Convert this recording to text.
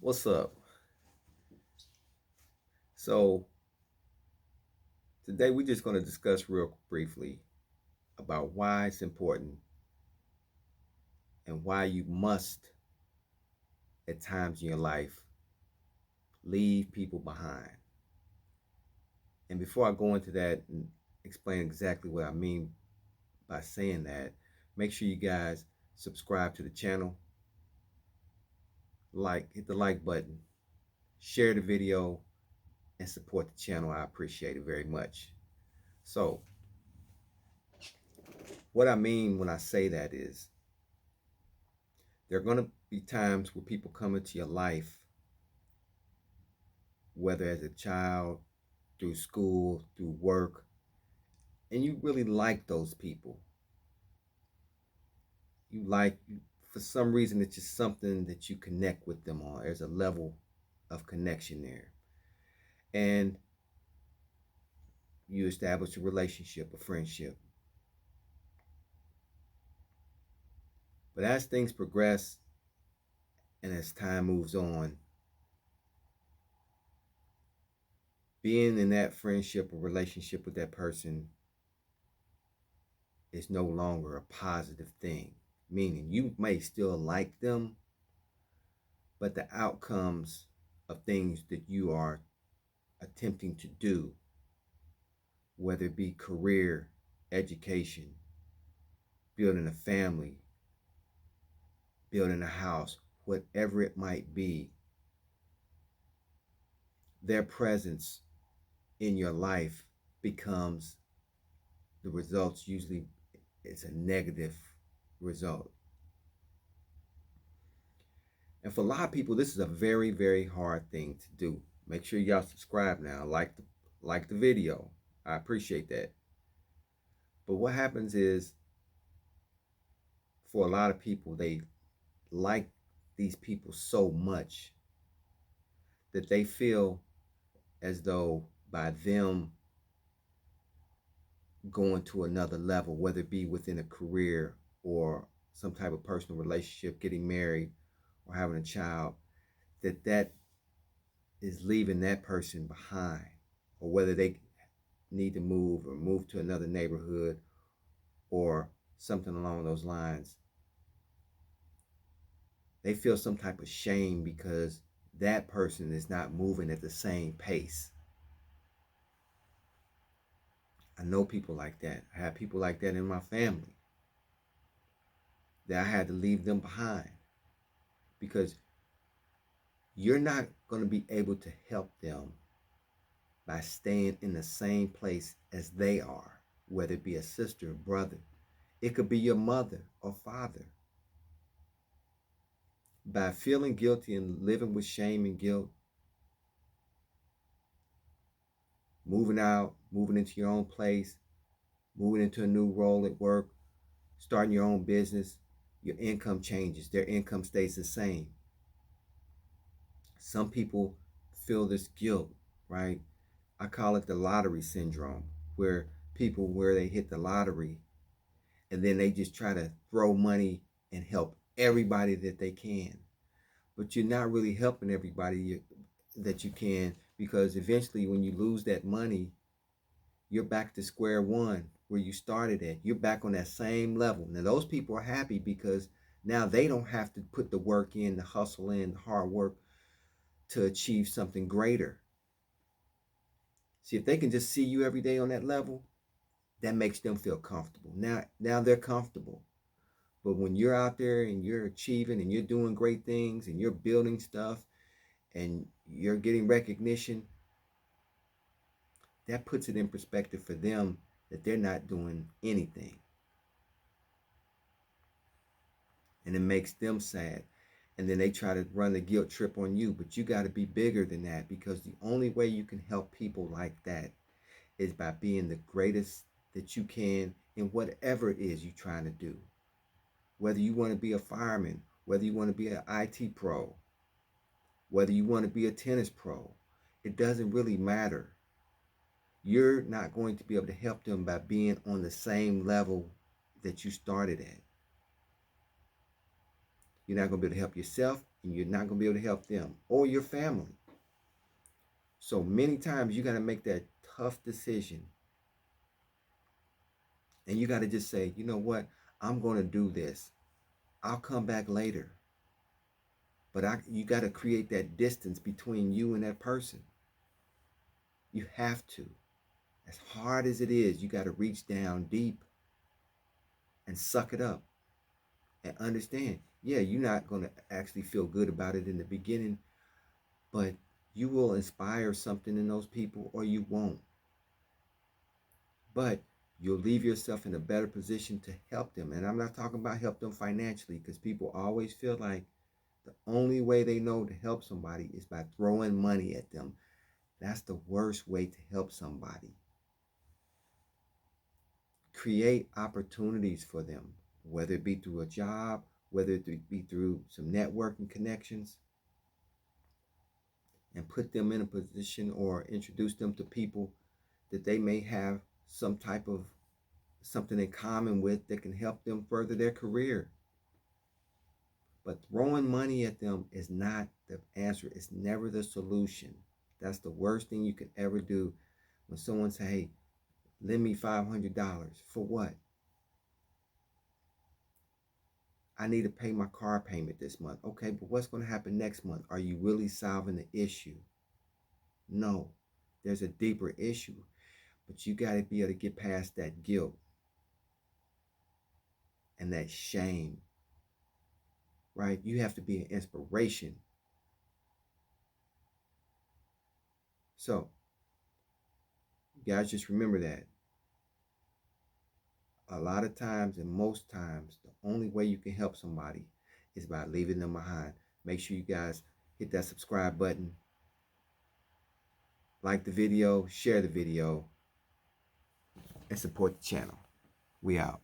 What's up? So, today we're just going to discuss real briefly about why it's important and why you must, at times in your life, leave people behind. And before I go into that and explain exactly what I mean by saying that, make sure you guys subscribe to the channel, hit the like button, share the video, and support the channel. I appreciate it very much. So, what I mean when I say that is there are going to be times where people come into your life, whether as a child, through school, through work, and you really like those people. You like, for some reason, it's just something that you connect with them on. There's a level of connection there. And you establish a relationship, a friendship. But as things progress and as time moves on, being in that friendship or relationship with that person is no longer a positive thing. Meaning you may still like them, but the outcomes of things that you are attempting to do, whether it be career, education, building a family, building a house, whatever it might be, their presence in your life becomes the results. Usually it's a negative result. And for a lot of people, this is a very, very hard thing to do. Make sure y'all subscribe now, like the video. I appreciate that. But what happens is, for a lot of people, they like these people so much that they feel as though by them going to another level, whether it be within a career or some type of personal relationship, getting married or having a child, that is leaving that person behind, or whether they need to move or move to another neighborhood or something along those lines. They feel some type of shame because that person is not moving at the same pace. I know people like that. I have people like that in my family that I had to leave them behind because you're not going to be able to help them by staying in the same place as they are, whether it be a sister or brother. It could be your mother or father. By feeling guilty and living with shame and guilt, moving out, moving into your own place, moving into a new role at work, starting your own business, your income changes. Their income stays the same. Some people feel this guilt, right? I call it the lottery syndrome, where they hit the lottery and then they just try to throw money and help everybody that they can. But you're not really helping everybody that you can, because eventually when you lose that money, you're back to square one where you started at. You're back on that same level. Now those people are happy because now they don't have to put the work in, the hustle in, the hard work to achieve something greater. See, if they can just see you every day on that level, that makes them feel comfortable. Now they're comfortable. But when you're out there and you're achieving and you're doing great things and you're building stuff and you're getting recognition, that puts it in perspective for them that they're not doing anything. And it makes them sad. And then they try to run the guilt trip on you. But you got to be bigger than that, because the only way you can help people like that is by being the greatest that you can in whatever it is you're trying to do. Whether you want to be a fireman, whether you want to be an IT pro, whether you want to be a tennis pro, it doesn't really matter. You're not going to be able to help them by being on the same level that you started at. You're not going to be able to help yourself. and you're not going to be able to help them or your family. So many times you got to make that tough decision. And you got to just say, you know what? I'm going to do this. I'll come back later. But you got to create that distance between you and that person. You have to. As hard as it is, you got to reach down deep and suck it up and understand. Yeah, you're not going to actually feel good about it in the beginning, but you will inspire something in those people or you won't. But you'll leave yourself in a better position to help them. And I'm not talking about help them financially, because people always feel like the only way they know to help somebody is by throwing money at them. That's the worst way to help somebody. Create opportunities for them, whether it be through a job, whether it be through some networking connections, and put them in a position or introduce them to people that they may have some type of something in common with that can help them further their career. But throwing money at them is not the answer. It's never the solution. That's the worst thing you can ever do. When someone say, hey, lend me $500. For what? I need to pay my car payment this month. Okay, but what's going to happen next month? Are you really solving the issue? No, there's a deeper issue. But you got to be able to get past that guilt and that shame, right? You have to be an inspiration. So, guys, just remember that. A lot of times and most times, the only way you can help somebody is by leaving them behind. Make sure you guys hit that subscribe button, like the video, share the video, and support the channel. We out.